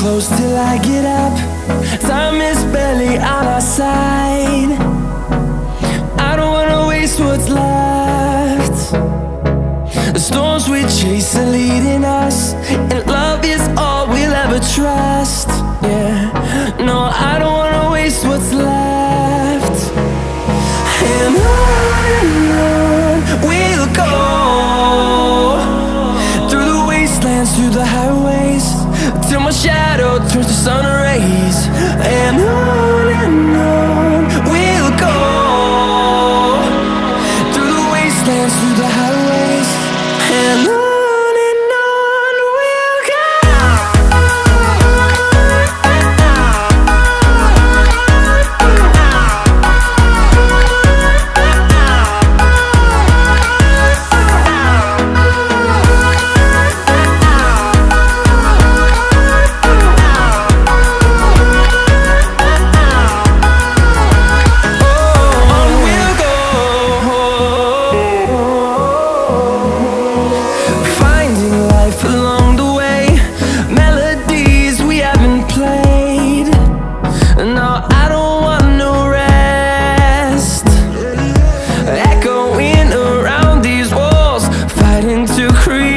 close till I get up. Time is barely on our side. I don't wanna waste what's left. The storms we chase are leading us, and love is all we'll ever trust. Yeah, no, I don't wanna waste what's left. And on we'll go, through the wastelands, through the highways, till my shadow turns to sun rays. And on we'll go, through the wastelands, through the highways, and on we'll go. To create